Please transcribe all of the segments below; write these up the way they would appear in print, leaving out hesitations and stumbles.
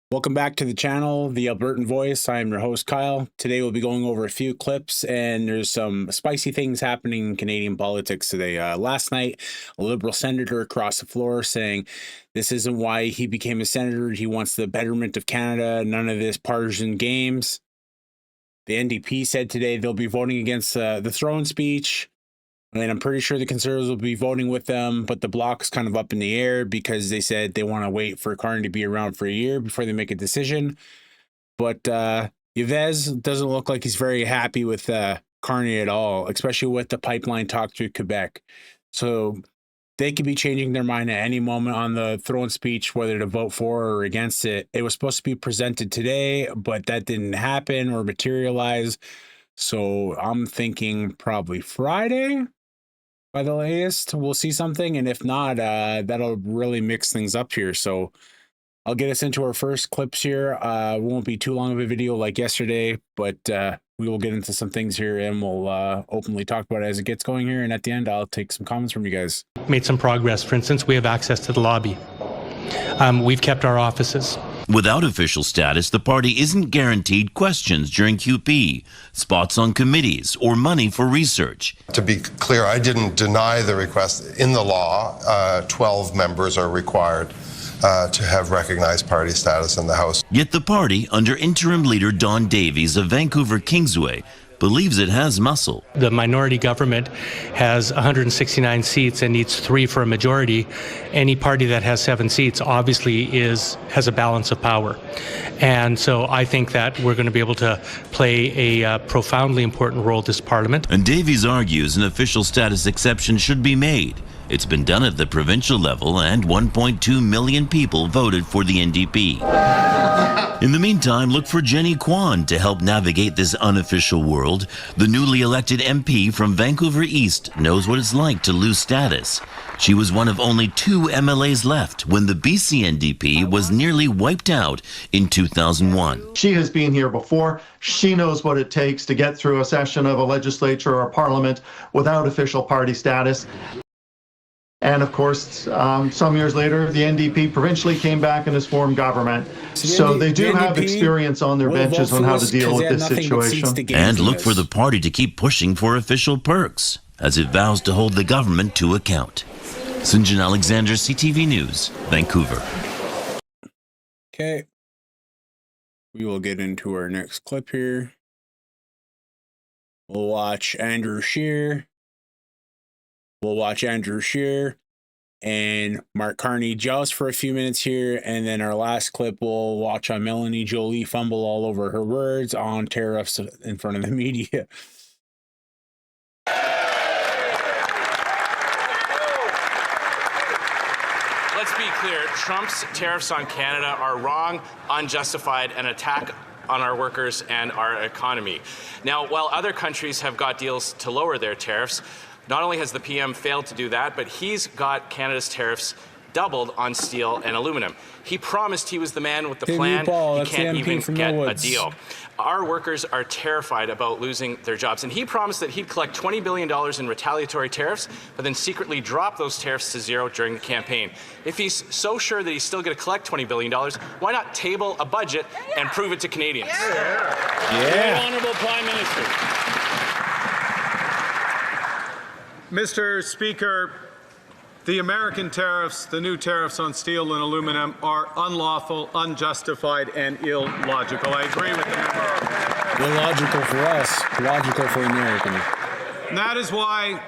Welcome back to the channel, The Albertan Voice. I am your host, Kyle. Today we'll be going over a few clips, and there's some spicy things happening in Canadian politics today. Last night, a Liberal senator across the floor saying this isn't why he became a senator. He wants the betterment of Canada, none of this partisan games. The NDP said today they'll be voting against the Thronespeech. And I'm pretty sure the Conservatives will be voting with them, but the Block's kind of up in the air because they said they want to wait for Carney to be around for a year before they make a decision. But Yves doesn't look like he's very happy with Carney at all, especially with the pipeline talk through Quebec. So they could be changing their mind at any moment on the Thronespeech, whether to vote for or against it. It was supposed to be presented today, but that didn't happen or materialize. So I'm thinking probably Friday. By the latest, we'll see something, and if not, that'll really mix things up here. So I'll get us into our first clips here. It won't be too long of a video like yesterday, but we will get into some things here, and we'll openly talk about it as it gets going here. And at the end, I'll take some comments from you guys. Made some progress. For instance, we have access to the lobby. We've kept our offices. Without official status, the party isn't guaranteed questions during QP, spots on committees, or money for research. To be clear, I didn't deny the request. In the law, 12 members are required to have recognized party status in the House. Yet the party, under interim leader Don Davies of Vancouver Kingsway, believes it has muscle. The minority government has 169 seats and needs 3 for a majority. Any party that has 7 seats obviously has a balance of power. And so I think that we're going to be able to play a profoundly important role this Parliament. And Davies argues an official status exception should be made. It's been done at the provincial level, and 1.2 million people voted for the NDP. In the meantime, look for Jenny Kwan to help navigate this unofficial world. The newly elected MP from Vancouver East knows what it's like to lose status. She was one of only 2 MLAs left when the BC NDP was nearly wiped out in 2001. She has been here before. She knows what it takes to get through a session of a legislature or a parliament without official party status. And of course, some years later, the NDP provincially came back and has formed government. So they do have experience on their benches on how to deal with this situation. And look for the party to keep pushing for official perks as it vows to hold the government to account. St. John Alexander, CTV News, Vancouver. Okay. We will get into our next clip here. We'll watch Andrewsheer. We'll watch Andrewsheer and Mark Carney joust for a few minutes here, and then our last clip we'll watch on Melanie Jolie fumble all over her words on tariffs in front of the media. Let's be clear, Trump's tariffs on Canada are wrong, unjustified, and attack on our workers and our economy. Now, while other countries have got deals to lower their tariffs, not only has the PM failed to do that, but he's got Canada's tariffs doubled on steel and aluminum. He promised he was the man with the plan. He can't even get a deal. Our workers are terrified about losing their jobs, and he promised that he'd collect $20 billion in retaliatory tariffs, but then secretly drop those tariffs to 0 during the campaign. If he's so sure that he's still going to collect $20 billion, why not table a budget and prove it to Canadians? Very Honourable Prime Minister. Mr. Speaker, the American tariffs, the new tariffs on steel and aluminum, are unlawful, unjustified, and illogical. I agree with the member. Illogical for us, logical for Americans. And that is why,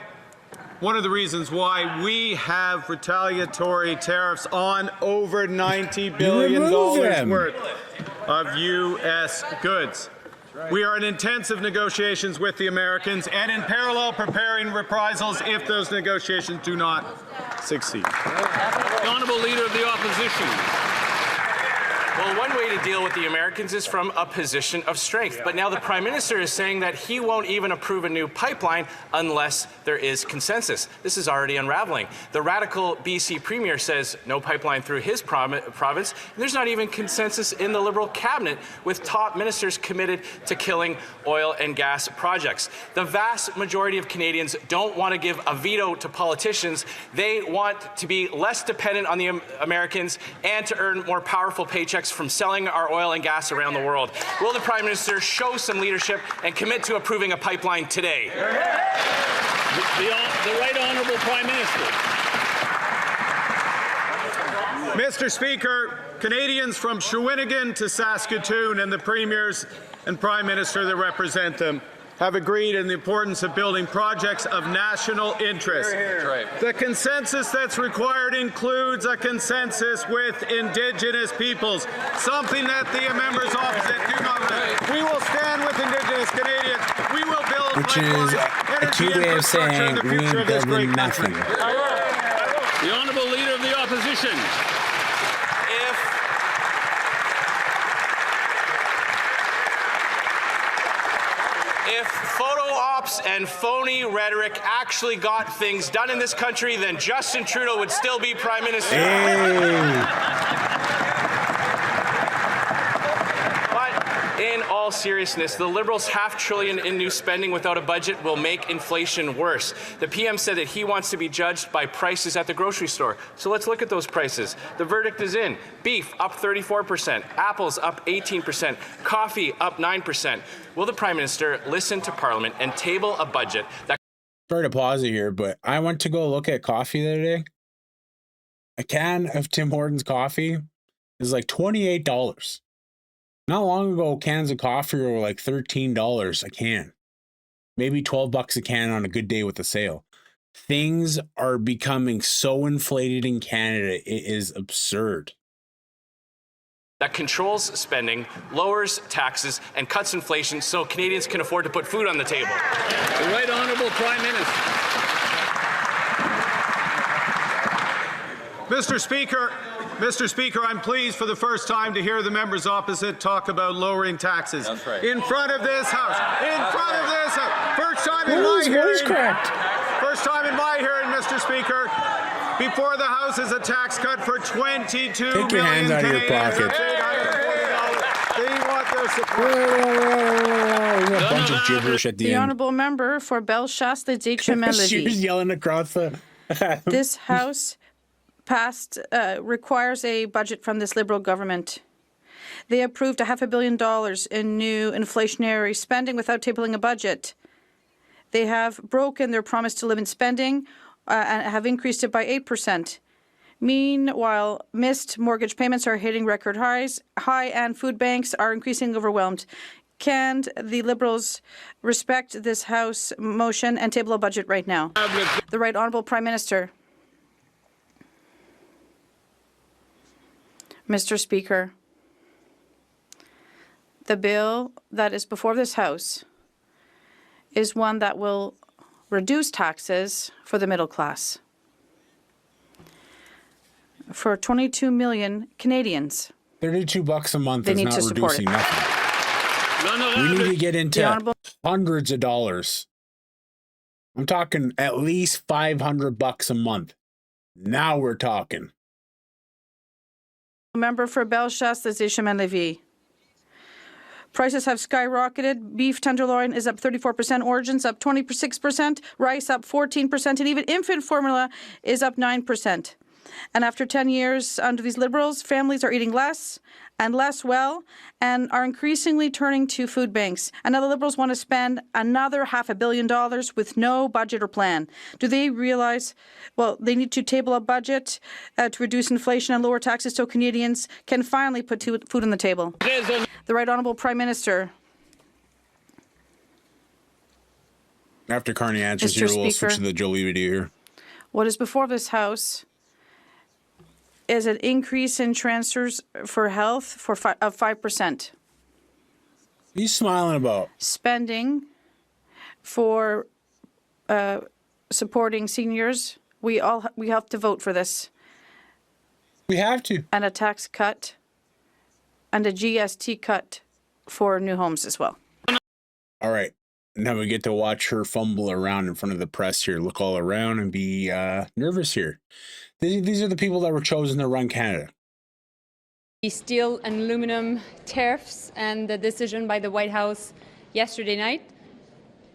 one of the reasons why we have retaliatory tariffs on over $90 billion worth of U.S. goods. We are in intensive negotiations with the Americans and in parallel preparing reprisals if those negotiations do not succeed. The Honourable Leader of the Opposition. Well, one way to deal with the Americans is from a position of strength. But now the Prime Minister is saying that he won't even approve a new pipeline unless there is consensus. This is already unraveling. The radical BC Premier says no pipeline through his province. And there's not even consensus in the Liberal cabinet, with top ministers committed to killing oil and gas projects. The vast majority of Canadians don't want to give a veto to politicians. They want to be less dependent on the Americans and to earn more powerful paychecks projects from selling our oil and gas around the world. Will the Prime Minister show some leadership and commit to approving a pipeline today? The Right Honourable Prime Minister. Mr. Speaker, Canadians from Shawinigan to Saskatoon and the premiers and Prime Minister that represent them have agreed on the importance of building projects of national interest. The consensus that's required includes a consensus with Indigenous peoples, something that the members opposite do not want. We will stand with Indigenous Canadians. We will build Which is a cute way of saying we ain't building nothing. The Honourable Leader of the Opposition. If photo ops and phony rhetoric actually got things done in this country, then Justin Trudeau would still be Prime Minister. But in all seriousness, the Liberals' $500 billion in new spending without a budget will make inflation worse. The PM said that he wants to be judged by prices at the grocery store. So let's look at those prices. The verdict is in. Beef up 34%, apples up 18%, coffee up 9%. Will the Prime Minister listen to Parliament and table a budget that... Sorry to pause it here, but I went to go look at coffee the other day. A can of Tim Hortons coffee is like $28. Not long ago, cans of coffee were like $13 a can. Maybe $12 a can on a good day with a sale. Things are becoming so inflated in Canada, it is absurd. That controls spending, lowers taxes, and cuts inflation so Canadians can afford to put food on the table. The Right Honourable Prime Minister. Mr. Speaker, I'm pleased for the first time to hear the members opposite talk about lowering taxes. That's right. In front of this House. First time in my hearing. First time in my hearing, Mr. Speaker. Before the House is a tax cut for 22 Take your hands out of your pocket. They want their support. A bunch of gibberish at the The end. honourable member for Belfast, HML She was yelling across the... This House requires a budget from this Liberal government. They approved $500 million in new inflationary spending without tabling a budget. They have broken their promise to limit spending and have increased it by 8%. Meanwhile, missed mortgage payments are hitting record highs, and food banks are increasingly overwhelmed. Can the Liberals respect this House motion and table a budget right now? The Right Honourable Prime Minister. Mr. Speaker, the bill that is before this House is one that will reduce taxes for the middle class. For 22 million Canadians. $32 a month is not reducing nothing. We need to get into hundreds of dollars. I'm talking at least $500 a month. Now we're talking. Member for Belfast, Lévis. Prices have skyrocketed. Beef tenderloin is up 34%, origins up 26%, rice up 14%, and even infant formula is up 9%. And after 10 years under these Liberals, families are eating less and less well and are increasingly turning to food banks. And now the Liberals want to spend another $500 million with no budget or plan. Do they realize, well, they need to table a budget to reduce inflation and lower taxes so Canadians can finally put food on the table? The Right Honourable Prime Minister. After Carney answers here, we'll switch to the Jolie video here. What is before this House is an increase in transfers for health of 5%. What are you smiling about? Spending for supporting seniors. We have to vote for this. We have to. And a tax cut and a GST cut for new homes as well. All right. Now we get to watch her fumble around in front of the press here, look all around and be nervous here. These are the people that were chosen to run Canada. The steel and aluminum tariffs and the decision by the White House yesterday night.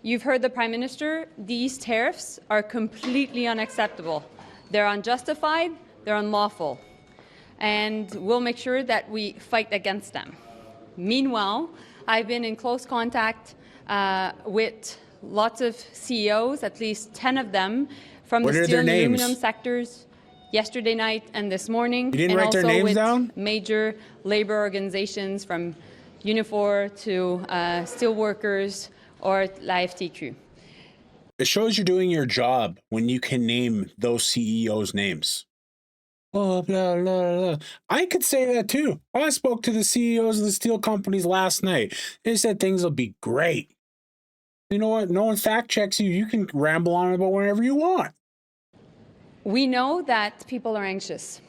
You've heard the Prime Minister. These tariffs are completely unacceptable. They're unjustified. They're unlawful. and we'll make sure that we fight against them. Meanwhile, I've been in close contact with lots of CEOs, at least 10 of them, from the steel and aluminum sectors yesterday night and this morning. You didn't write their names down? Major labor organizations from Unifor to steelworkers or la FTQ. It shows you're doing your job when you can name those CEOs' names. Oh, blah, blah, blah. I could say that too. I spoke to the CEOs of the steel companies last night. They said things will be great. You know what? No one fact checks you. You can ramble on about whatever you want. We know that people are anxious,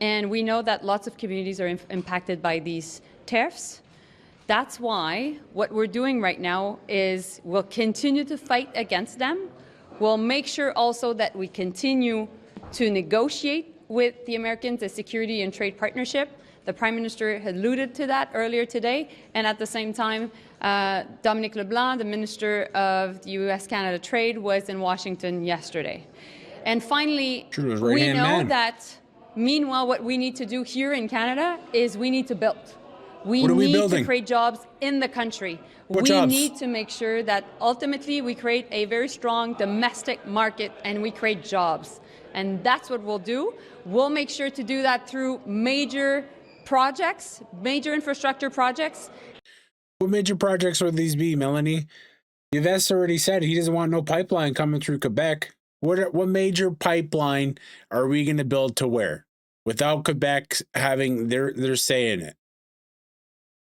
and we know that lots of communities are impacted by these tariffs. That's why what we're doing right now is we'll continue to fight against them. We'll make sure also that we continue to negotiate with the Americans a security and trade partnership. The Prime Minister had alluded to that earlier today, and at the same time, Dominic LeBlanc, the Minister of the U.S.-Canada Trade, was in Washington yesterday. And finally, we know that, meanwhile, what we need to do here in Canada is we need to build. We need to create jobs in the country. We need to make sure that ultimately we create a very strong domestic market and we create jobs. And that's what we'll do. We'll make sure to do that through major projects, major infrastructure projects. What major projects would these be, Melanie? Yves already said he doesn't want no pipeline coming through Quebec. What major pipeline are we going to build to where? Without Quebec having their say in it.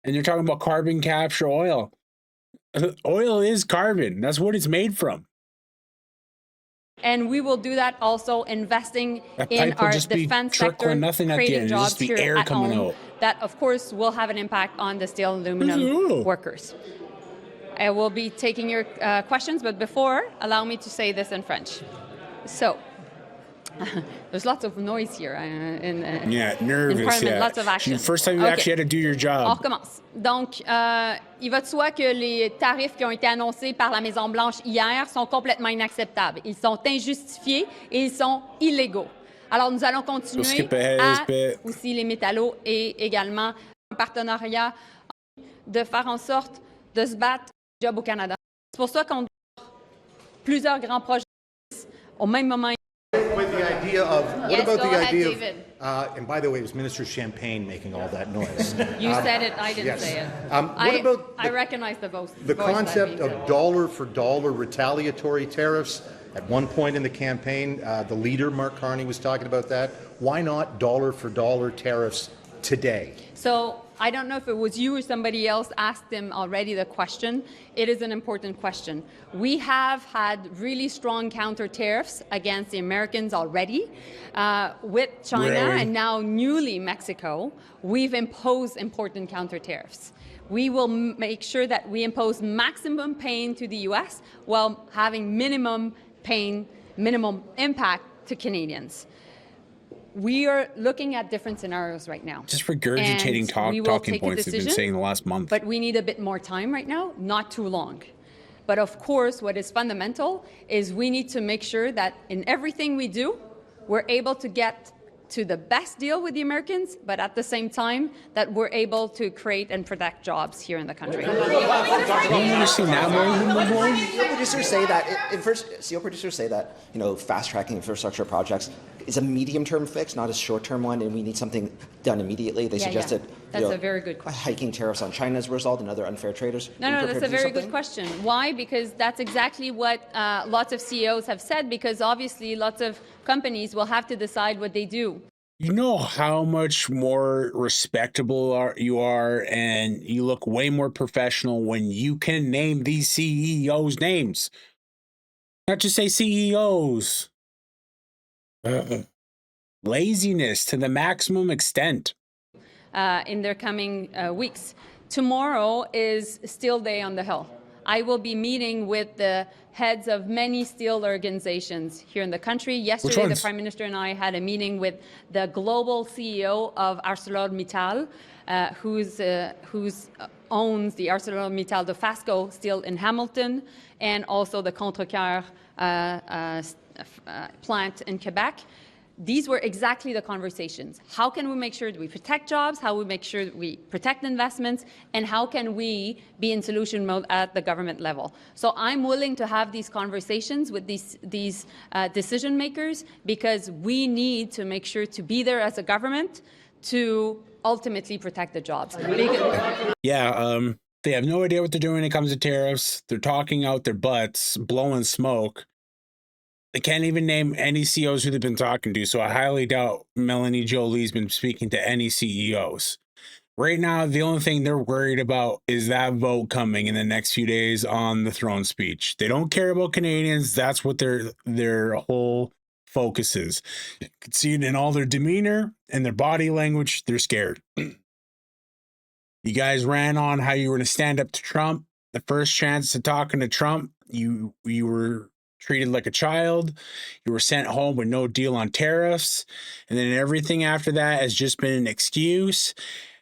And you're talking about carbon capture oil. Oil is carbon. That's what it's made from. And we will do that also investing in our defense sector, creating jobs here at home. That, of course, will have an impact on the steel and aluminum workers. I will be taking your questions, but before, allow me to say this in French. So, there's lots of noise here in Parliament, lots of action. First time you actually had to do your job. On recommence. Donc, il va de soi que les tarifs qui ont été annoncés par la Maison-Blanche hier sont complètement inacceptables. Ils sont injustifiés et ils sont illégaux. Alors, nous allons continuer à aussi les métallos et également un partenariat de faire en sorte de se battre pour le job au Canada. C'est pour ça qu'on a plusieurs grands projets au même moment. With the idea of what about the idea of and by the way, it was Minister Champagne making all that noise. You said it, I didn't say it. What about I recognize the voice. The concept of dollar for dollar retaliatory tariffs? At one point in the campaign, the leader Mark Carney was talking about that. Why not dollar for dollar tariffs today? So I don't know if it was you or somebody else asked him already the question. It is an important question. We have had really strong counter tariffs against the Americans already. With China and now newly Mexico, we've imposed important counter tariffs. We will make sure that we impose maximum pain to the U.S. while having minimum pain, minimum impact to Canadians. We are looking at different scenarios right now. Just regurgitating talking points we've been saying the last month. But we need a bit more time right now, not too long. But of course, what is fundamental is we need to make sure that in everything we do, we're able to get to the best deal with the Americans, but at the same time that we're able to create and protect jobs here in the country. Have you ever seen that movie before? Steel producers say that. Steel producers say that fast-tracking infrastructure projects is a medium-term fix, not a short-term one, and we need something done immediately. They suggested that's a very good question. Hiking tariffs on China as a result and other unfair traders. No, that's a very good question. Why? Because that's exactly what lots of CEOs have said, because obviously lots of companies will have to decide what they do. You know how much more respectable you are, and you look way more professional when you can name these CEOs' names. Not just say CEOs. Laziness to the maximum extent. In their coming weeks. Tomorrow is Steel Day on the Hill. I will be meeting with the heads of many steel organizations here in the country. Yesterday, the Prime Minister and I had a meeting with the global CEO of ArcelorMittal, who owns the ArcelorMittal Dofasco steel in Hamilton, and also the Countertarrif plant in Quebec. these were exactly the conversations. How can we make sure that we protect jobs? How we make sure that we protect investments? And how can we be in solution mode at the government level? So I'm willing to have these conversations with these decision makers, because we need to make sure to be there as a government to ultimately protect the jobs. Yeah, they have no idea what they're doing when it comes to tariffs. They're talking out their butts, blowing smoke. They can't even name any CEOs who they've been talking to, so I highly doubt Melanie Jolie's been speaking to any CEOs. Right now, the only thing they're worried about is that vote coming in the next few days on the Thronespeech. They don't care about Canadians. That's what their whole focus is. You can see it in all their demeanor and their body language. They're scared. You guys ran on how you were going to stand up to Trump. The first chance to talking to Trump, you were treated like a child. You were sent home with no deal on tariffs. And then everything after that has just been an excuse.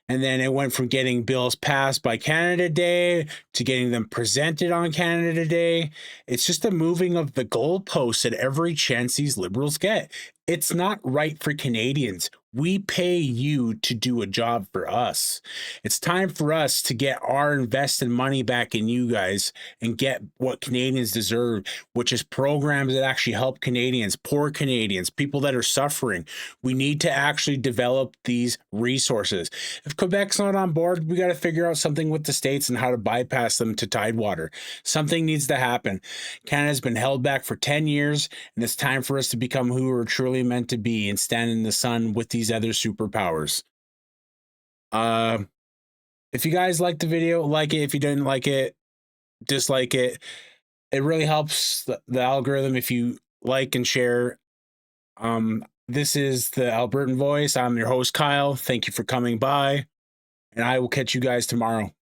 And then it went from getting bills passed by Canada Day to getting them presented on Canada Day. It's just a moving of the goalposts at every chance these Liberals get. It's not right for Canadians. We pay you to do a job for us. It's time for us to get our invested money back in you guys and get what Canadians deserve, which is programs that actually help Canadians, poor Canadians, people that are suffering. We need to actually develop these resources. If Quebec's not on board, we got to figure out something with the states and how to bypass them to Tidewater. Something needs to happen. Canada's been held back for 10 years, and it's time for us to become who we're truly meant to be and stand in the sun with these other superpowers. If you guys liked the video, like it. If you didn't like it, dislike it. It really helps the algorithm if you like and share. This is the Albertan Voice. I'm your host, Kyle. Thank you for coming by, and I will catch you guys tomorrow.